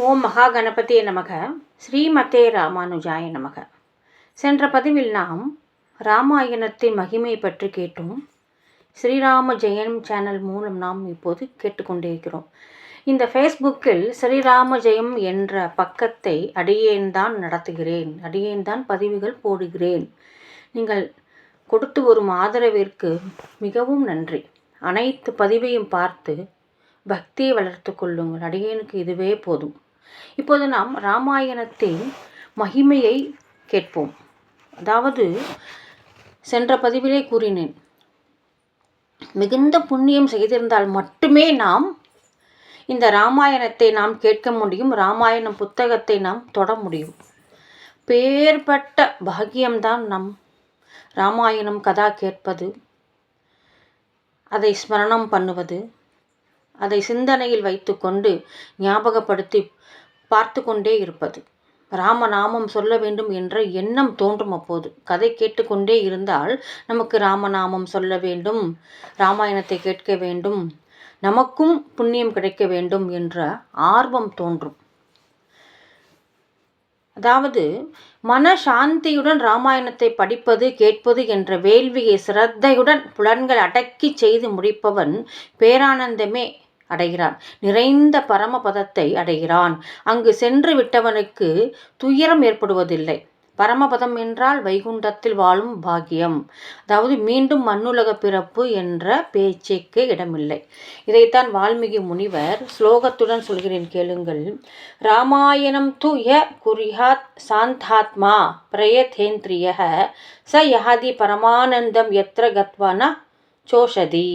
ஓம் மகாகணபதியே நமக. ஸ்ரீமதே ராமானுஜாய நமக. சென்ற பதிவில் நாம் ராமாயணத்தின் மகிமை பற்றி கேட்டோம். ஸ்ரீராம ஜெயம் சேனல் மூலம் நாம் இப்போது கேட்டுக்கொண்டிருக்கிறோம். இந்த ஃபேஸ்புக்கில் ஸ்ரீராம ஜெயம் என்ற பக்கத்தை அடியேன்தான் நடத்துகிறேன், அடியேன்தான் பதிவுகள் போடுகிறேன். நீங்கள் கொடுத்து வரும் ஆதரவிற்கு மிகவும் நன்றி. அனைத்து பதிவையும் பார்த்து பக்தியை வளர்த்து கொள்ளுங்கள். அடியேனுக்கு இதுவே போதும். இப்போது நாம் ராமாயணத்தின் மகிமையை கேட்போம். அதாவது சென்ற பதிவிலே கூறினேன், மிகுந்த புண்ணியம் செய்திருந்தால் மட்டுமே நாம் இந்த ராமாயணத்தை நாம் கேட்க முடியும், ராமாயணம் புத்தகத்தை நாம் தொட முடியும். பேர்பட்ட பாக்கியம்தான் நம் ராமாயணம் கதா கேட்பது, அதை ஸ்மரணம் பண்ணுவது, அதை சிந்தனையில் வைத்துக்கொண்டு ஞாபகப்படுத்தி பார்த்து கொண்டே இருப்பது. ராமநாமம் சொல்ல வேண்டும் என்ற எண்ணம் தோன்றும். அப்போது கதை கேட்டுக்கொண்டே இருந்தால் நமக்கு ராமநாமம் சொல்ல வேண்டும், ராமாயணத்தை கேட்க வேண்டும், நமக்கும் புண்ணியம் கிடைக்க வேண்டும் என்ற ஆர்வம் தோன்றும். அதாவது மன சாந்தியுடன் ராமாயணத்தை படிப்பது கேட்பது என்ற வேள்வியை சிரத்தையுடன் புலன்கள் அடக்கி செய்து முடிப்பவன் பேரானந்தமே அடைகிறான், நிறைந்த பரமபதத்தை அடைகிறான். அங்கு சென்று விட்டவனுக்கு துயரம் ஏற்படுவதில்லை. பரமபதம் என்றால் வைகுண்டத்தில் வாழும் பாக்கியம். அதாவது மீண்டும் மண்ணுலக பிறப்பு என்ற பேச்சுக்கு இடமில்லை. இதைத்தான் வால்மீகி முனிவர் ஸ்லோகத்துடன் சொல்கிறேன், கேளுங்கள். ராமாயணம் து ய குர்யாத் சாந்தாத்மா பிரயதேந்திரிய ச யஹதி பரமானந்தம் யத்ர கத்வா ந சோஷதி.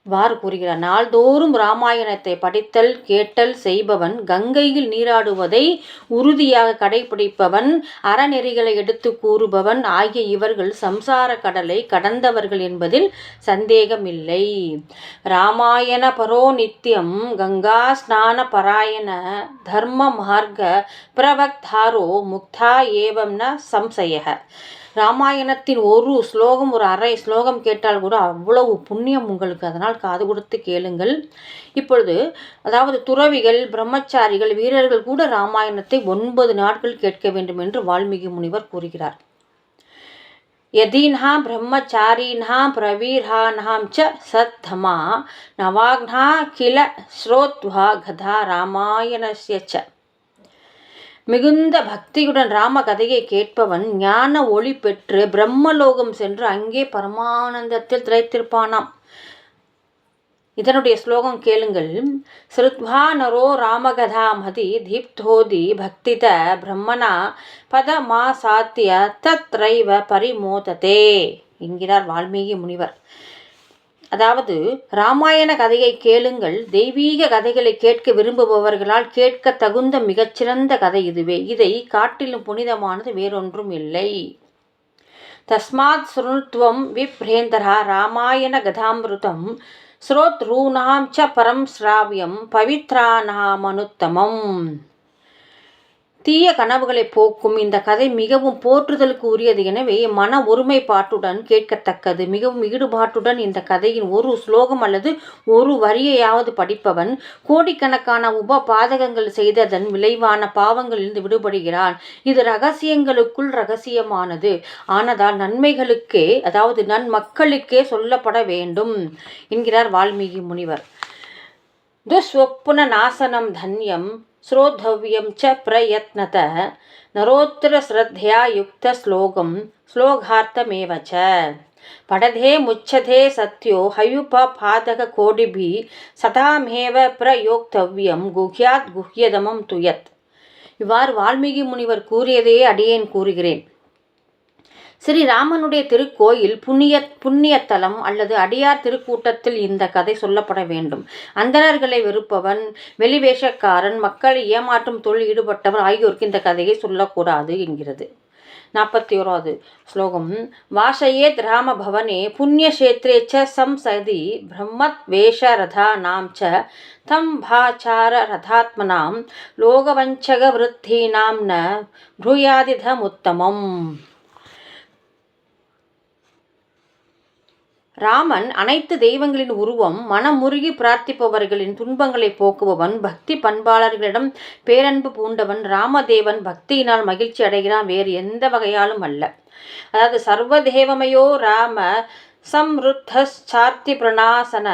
இவ்வாறு கூறுகிறார். நாள்தோறும் ராமாயணத்தை படித்தல் கேட்டல் செய்பவன், கங்கையில் நீராடுவதை உறுதியாக கடைபிடிப்பவன், அறநெறிகளை எடுத்து கூறுபவன் ஆகிய இவர்கள் சம்சார கடலை கடந்தவர்கள் என்பதில் சந்தேகமில்லை. ராமாயண பரோ நித்தியம் கங்கா ஸ்நான பராயண தர்ம மார்க்க பிரவக்தாரோ முக்தா ஏவம் ந சம்சய. ராமாயணத்தின் ஒரு ஸ்லோகம், ஒரு அரை ஸ்லோகம் கேட்டால் கூட அவ்வளவு புண்ணியம் உங்களுக்கு. அதனால் காது கொடுத்து கேளுங்கள். இப்பொழுது அதாவது துறவிகள், பிரம்மச்சாரிகள், வீரர்கள் கூட ராமாயணத்தை 9 நாட்கள் கேட்க வேண்டும் என்று வால்மீகி முனிவர் கூறுகிறார். யதீன்ஹா பிரம்மச்சாரீன்ஹா பிரவீர்ஹான்ஹாம் ச சத்தமா நவாக்னா கில ஸ்ரோத்வா கதா ராமாயணஸ்ய ச. மிகுந்த பக்தியுடன் ராம கதையை கேட்பவன் ஞான ஒளி பெற்று பிரம்மலோகம் சென்று அங்கே பரமானந்தத்தில் திளைத்திருப்பானாம். இதனுடைய ஸ்லோகம் கேளுங்கள். ஸ்ருத்வா நரோ ராமகதாமதி தீப்தோதி பக்தித பிரம்மணா பதமாசாத்திய தத்ரைவ பரிமோததே என்கிறார் வால்மீகி முனிவர். அதாவது ராமாயண கதையை கேளுங்கள். தெய்வீக கதைகளை கேட்க விரும்புபவர்களால் கேட்க தகுந்த மிகச்சிறந்த கதை இதுவே. இதை காட்டிலும் புனிதமானது வேறொன்றும் இல்லை. தஸ்மாத் ஸ்ருணுத்வம் விப்ரேந்தரா ராமாயண கதாமிருதம் ஸ்ரோத்ரூணாம் ச பரம் ஸ்ராவியம் பவித்ரானாமனுத்தமம். தீய கனவுகளை போக்கும் இந்த கதை மிகவும் போற்றுதலுக்கு உரியது. எனவே மன ஒருமைப்பாட்டுடன் கேட்கத்தக்கது. மிகவும் ஈடுபாட்டுடன் இந்த கதையின் ஒரு ஸ்லோகம் அல்லது ஒரு வரியையாவது படிப்பவன் கோடிக்கணக்கான பாதகங்கள் செய்ததன் விளைவான பாவங்களிலிருந்து விடுபடுகிறான். இது ரகசியங்களுக்குள் ரகசியமானது. ஆனதால் நன்மைகளுக்கே, அதாவது நன்மக்களுக்கே சொல்லப்பட வேண்டும் என்கிறார் வால்மீகி முனிவர். துஸ்வப்ன நாசனம் தன்யம் ஸ்ரோதவ்யம் ச பிரயத்னத நரோத்திர ஸ்ரத்தையா யுக்த ஸ்லோகம் ஸ்லோகார்த்தமேவ ச படதே முச்சதே சத்யோ ஹயுபாதக கோடிபி சதாமேவ பிரயோக்தவ்யம் குஹ்யாத் குஹ்யதமம் துயத். இவ்வாறு வால்மீகி முனிவர் கூறியதையே அடியேன் கூறுகிறேன். ஸ்ரீராமனுடைய திருக்கோயில் புண்ணியத்தலம் அல்லது அடியார் திருக்கூட்டத்தில் இந்த கதை சொல்லப்பட வேண்டும். அந்தணர்களை வெறுப்பவன், வெளிவேஷக்காரன், மக்களை ஏமாற்றும் தொழில் ஈடுபட்டவன் ஆகியோருக்கு இந்த கதையை சொல்லக்கூடாது என்கிறது. 41வது ஸ்லோகம். வாசயேத் ராம பவனே புண்ணியக்ஷேத்ரே ச சம்சதி பிரம்மத் வேஷ ரதானாம் ச தம்பாச்சார ரதாத்மனாம் லோகவஞ்சக விருத்தீனாம் ந ப்ரூயாதிதமுத்தமம். ராமன் அனைத்து தெய்வங்களின் உருவம். மனமுருகி பிரார்த்திப்பவர்களின் துன்பங்களை போக்குபவன். பக்தி பண்பாளர்களிடம் பேரன்பு பூண்டவன். ராமதேவன் பக்தியினால் மகிழ்ச்சி அடைகிறான், வேறு எந்த வகையாலும் அல்ல. அதாவது சர்வதேவமயோ ராம சம்ருத்தார்த்தி பிரணாசன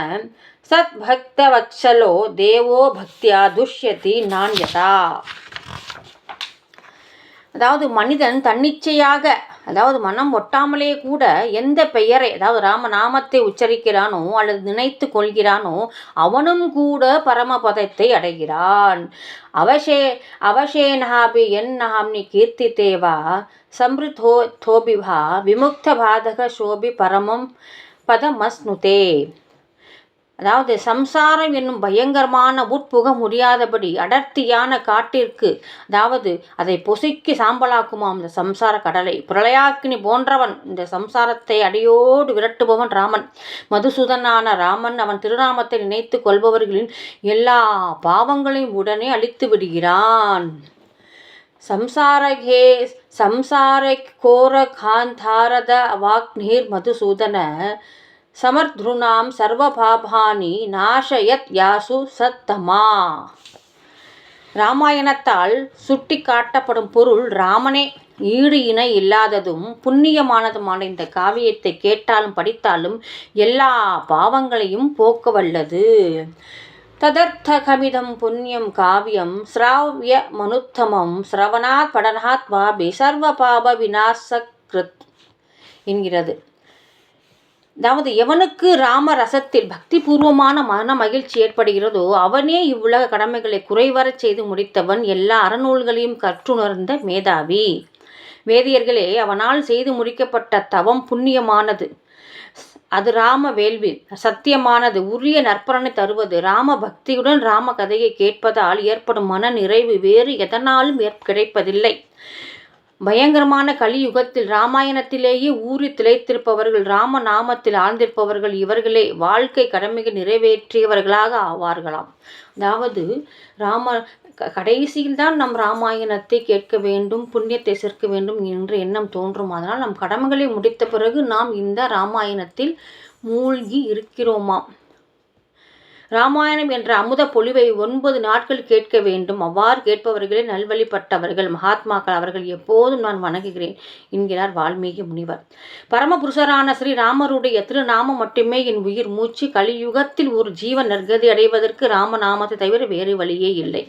சத்பக்த வத்சலோ தேவோ பக்தியா துஷ்யதி நான்யதா. அதாவது மனிதன் தன்னிச்சையாக, அதாவது மனம் ஒட்டாமலே கூட எந்த பெயரை, அதாவது ராமநாமத்தை உச்சரிக்கிறானோ அல்லது நினைத்து கொள்கிறானோ அவனும் கூட பரமபதத்தை அடைகிறான். அவசேனாபி என்னாம்னி கீர்த்திதேவா சம்ருதோபிவா விமுக்த பாதக சோபி பரமம் பதமஸ்னுதே. அதாவது சம்சாரம் என்னும் பயங்கரமான உட்புக முடியாதபடி அடர்த்தியான காட்டிற்கு, அதாவது அதை பொசுக்கி சாம்பலாக்குமாம் இந்த சம்சார கடலை. பிரளயாக்கினி போன்றவன் இந்த சம்சாரத்தை அடியோடு விரட்டுபவன் ராமன். மதுசூதனான ராமன் அவன் திருநாமத்தை நினைத்து கொள்பவர்களின் எல்லா பாவங்களையும் உடனே அழித்து விடுகிறான். சம்சார கோர காந்தாரத அவாக்னீர் மதுசூதன சமர்த்ருணாம் சர்வபாபானி நாசயத் யாசு சத்தமா. ராமாயணத்தால் சுட்டி காட்டப்படும் பொருள் ராமனே. ஈடு இணை இல்லாததும் புண்ணியமானதுமான இந்த காவியத்தை கேட்டாலும் படித்தாலும் எல்லா பாவங்களையும் போக்க வல்லது. ததர்த்தகமிதம் புண்ணியம் காவியம் ஸ்ராவ்ய மனுத்தமம் ஸ்ரவணாத் படனாத் வாபி சர்வ பாப விநாசக்ருத் என்கிறது. அதாவது எவனுக்கு ராம ரசத்தில் பக்தி பூர்வமான மன மகிழ்ச்சி ஏற்படுகிறதோ அவனே இவ்வுலக கடமைகளை குறைவரச் செய்து முடித்தவன், எல்லா அறநூல்களையும் கற்றுணர்ந்த மேதாவி. வேதியர்களே, அவனால் செய்து முடிக்கப்பட்ட தவம் புண்ணியமானது, அது ராம வேள்வி சத்தியமானது, உரிய நற்பலனை தருவது. ராம பக்தியுடன் ராம கதையை கேட்பதால் ஏற்படும் மன நிறைவு வேறு எதனாலும் கிடைப்பதில்லை. பயங்கரமான கலியுகத்தில் ராமாயணத்திலேயே ஊறி திளைத்திருப்பவர்கள், ராம நாமத்தில் ஆழ்ந்திருப்பவர்கள் இவர்களே வாழ்க்கை கடமைகள் நிறைவேற்றியவர்களாக ஆவார்களாம். அதாவது கடைசியில் தான் நம் ராமாயணத்தை கேட்க வேண்டும், புண்ணியத்தை சேர்க்க வேண்டும் என்ற எண்ணம் தோன்றும். அதனால் நம் கடமைகளை முடித்த பிறகு நாம் இந்த ராமாயணத்தில் மூழ்கி இருக்கிறோமாம். ராமாயணம் என்ற அமுத பொழிவை 9 நாட்கள் கேட்க வேண்டும். அவ்வாறு கேட்பவர்களே நல்வழிப்பட்டவர்கள், மகாத்மாக்கள். அவர்கள் எப்போதும் நான் வணங்குகிறேன் என்கிறார் வால்மீகி முனிவர். பரமபுருஷரான ஸ்ரீ ராமருடைய திருநாமம் மட்டுமே என் உயிர் மூச்சு. கலியுகத்தில் ஒரு ஜீவன் நற்கதி அடைவதற்கு ராமநாமத்தை தவிர வேறு வழியே இல்லை.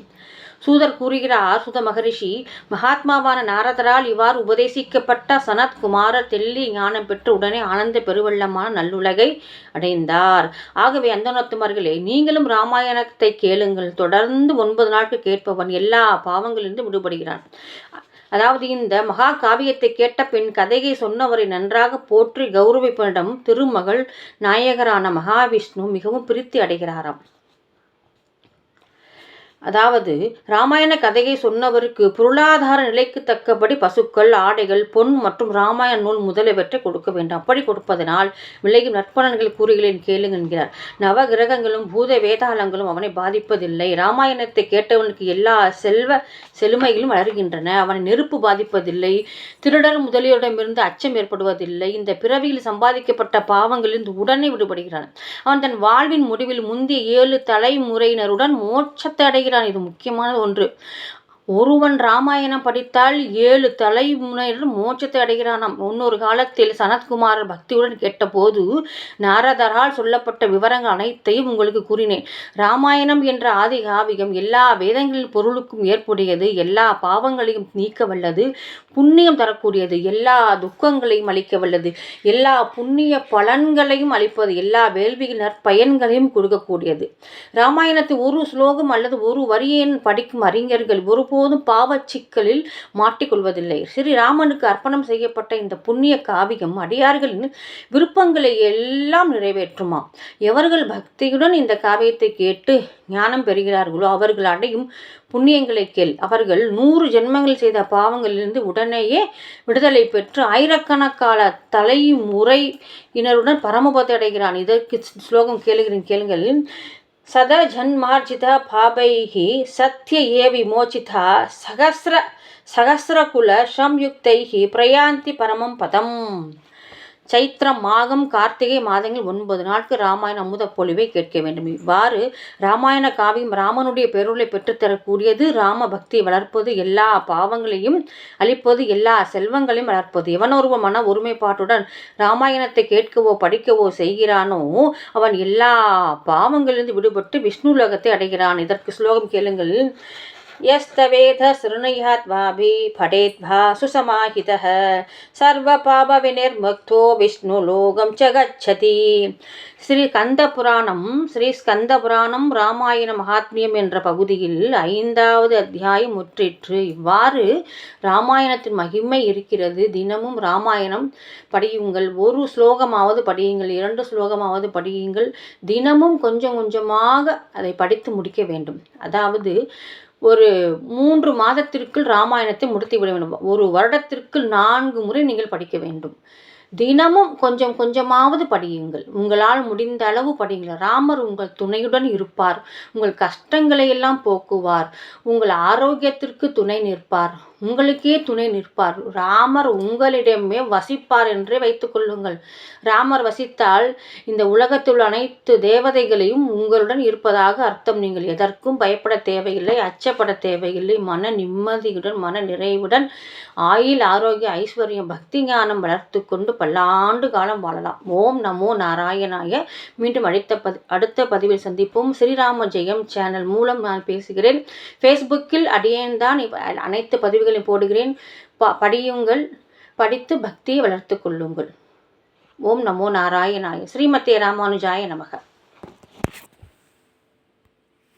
சூதர் கூறுகிறார், சுத மகரிஷி மகாத்மாவான நாரதரால் இவ்வாறு உபதேசிக்கப்பட்ட சனத்குமாரர் தெள்ளி ஞானம் பெற்று உடனே ஆனந்த பெருவெள்ளமான நல்லுலகை அடைந்தார். ஆகவே அந்தணத்துமார்களே, நீங்களும் ராமாயணத்தை கேளுங்கள். தொடர்ந்து 9 நாட்கள் கேட்பவன் எல்லா பாவங்களிலிருந்து விடுபடுகிறான். அதாவது இந்த மகா காவியத்தை கேட்ட பின் கதையை சொன்னவரை நன்றாக போற்றி கௌரவிப்பனிடம் திருமகள் நாயகரான மகாவிஷ்ணு மிகவும் பிரீத்தி அடைகிறாராம். அதாவது ராமாயண கதையை சொன்னவருக்கு பொருளாதார நிலைக்கு தக்கபடி பசுக்கள், ஆடைகள், பொன் மற்றும் ராமாயண நூல் முதலியவற்றை கொடுக்க வேண்டும். அப்படி கொடுப்பதனால் விளையும் நற்பலன்கள் கூறுகிறேன் கேளுங்க என்கிறார். நவ கிரகங்களும் பூத வேதாளங்களும் அவனை பாதிப்பதில்லை. ராமாயணத்தை கேட்டவனுக்கு எல்லா செழுமைகளும் வளர்கின்றன. அவனை நெருப்பு பாதிப்பதில்லை. திருடர் முதலியோரிடமிருந்து அச்சம் ஏற்படுவதில்லை. இந்த பிறவியில் சம்பாதிக்கப்பட்ட பாவங்களிலிருந்து உடனே விடுபடுகிறான். அவன் தன் வாழ்வின் முடிவில் முந்தைய 7 தலைமுறையினருடன் மோட்சத்தை அடைகிறான். இது முக்கியமான ஒன்று. ஒருவன் ராமாயணம் படித்தால் 7 தலைமுறையினர் மோட்சத்தை அடைகிறானாம். முன்னொரு காலத்தில் சனத்குமாரர் பக்தியுடன் கேட்டபோது நாரதரால் சொல்லப்பட்ட விவரங்கள் அனைத்தையும் உங்களுக்கு கூறினேன். ராமாயணம் என்ற ஆதி காவியம் எல்லா வேதங்களின் பொருளுக்கும் ஏற்புடையது, எல்லா பாவங்களையும் நீக்க வல்லது, புண்ணியம் தரக்கூடியது, எல்லா துக்கங்களையும் அளிக்க வல்லது, எல்லா புண்ணிய பலன்களையும் அளிப்பது, எல்லா வேள்விகள் நற்பயன்களையும் கொடுக்கக்கூடியது. ராமாயணத்தை ஒரு ஸ்லோகம் அல்லது ஒரு வரியின் படிக்கும் அறிஞர்கள் ஒருபோதும் பாவச்சிக்கலில் மாட்டிக்கொள்வதில்லை. ஸ்ரீராமனுக்கு அர்ப்பணம் செய்யப்பட்ட இந்த புண்ணிய காவியம் அடியார்களின் விருப்பங்களை எல்லாம் நிறைவேற்றுமா. எவர்கள் பக்தியுடன் இந்த காவியத்தை கேட்டு ஞானம் பெறுகிறார்களோ அவர்கள் அடையும் புண்ணியங்களை கேள். அவர்கள் 100 ஜென்மங்கள் செய்த பாவங்களிலிருந்து உடனேயே விடுதலை பெற்று ஆயிரக்கணக்கான தலைமுறையினருடன் பரமபதத்தை அடைகிறான். இதற்கு ஸ்லோகம் கேளுங்கள். சத ஜன்மார்ஜிதா பாபைஹி சத்ய ஏ விமோச்சிதா சகஸ்ரகுல சம்யுக்தைஹி பிரயாந்தி பரமம் பதம். சைத்திரம், மாகம், கார்த்திகை மாதங்கள் 9 நாட்கள் ராமாயண அமுத பொழிவை கேட்க வேண்டும். இவ்வாறு ராமாயண காவியம் ராமனுடைய பெருளை பெற்றுத்தரக்கூடியது. ராம பக்தியை வளர்ப்பது, எல்லா பாவங்களையும் அழிப்பது, எல்லா செல்வங்களையும் வளர்ப்பது. எவனொருவன் மன ஒருமைப்பாட்டுடன் ராமாயணத்தை கேட்கவோ படிக்கவோ செய்கிறானோ அவன் எல்லா பாவங்களிலிருந்து விடுபட்டு விஷ்ணு லோகத்தை அடைகிறான். இதற்கு ஸ்லோகம் கேளுங்கள். यस्तवेद शृणुयाद्वाभि पठेद्भा सुसमाहितः सर्वपापविनिर्मुक्तो विष्णुलोकं च गच्छति. ஸ்ரீ ஸ்கந்த புராணம் ராமாயண மகாத்மியம் என்ற பகுதியில் 5வது அத்தியாயம் முற்றிற்று. இவ்வாறு ராமாயணத்தின் மகிமை இருக்கிறது. தினமும் ராமாயணம் படியுங்கள். 1 ஸ்லோகமாவது படியுங்கள், 2 ஸ்லோகமாவது படியுங்கள். தினமும் கொஞ்சம் கொஞ்சமாக அதை படித்து முடிக்க வேண்டும். அதாவது ஒரு 3 மாதத்திற்குள் ராமாயணத்தை முடித்து விட வேண்டும். 1 வருடத்திற்கு 4 முறை நீங்கள் படிக்க வேண்டும். தினமும் கொஞ்சம் கொஞ்சமாவது படியுங்கள். உங்களால் முடிந்த அளவு படியுங்கள். ராமர் உங்கள் துணையுடன் இருப்பார். உங்கள் கஷ்டங்களை எல்லாம் போக்குவார். உங்கள் ஆரோக்கியத்திற்கு துணை நிற்பார். உங்களுக்கே துணை நிற்பார். ராமர் உங்களிடமே வசிப்பார் என்றே வைத்துக் கொள்ளுங்கள். ராமர் வசித்தால் இந்த உலகத்தில் உள்ள அனைத்து தேவதைகளையும் உங்களுடன் இருப்பதாக அர்த்தம். நீங்கள் எதற்கும் பயப்பட தேவையில்லை, அச்சப்பட தேவையில்லை. மன நிம்மதியுடன், மன நிறைவுடன், ஆயுள், ஆரோக்கிய, ஐஸ்வர்யம், பக்தி ஞானம் வளர்த்து கொண்டு பல்லாண்டு காலம் வாழலாம். ஓம் நமோ நாராயணாய. மீண்டும் அடுத்த பதிவில் சந்திப்போம். ஸ்ரீராம ஜெயம் சேனல் மூலம் நான் பேசுகிறேன். ஃபேஸ்புக்கில் அடியேன்தான் அனைத்து பதிவுகளையும் போடுகிறேன். படியுங்கள். படித்து பக்தியை வளர்த்து கொள்ளுங்கள். ஓம் நமோ நாராயணாய. ஸ்ரீமதே ராமானுஜாய நமக.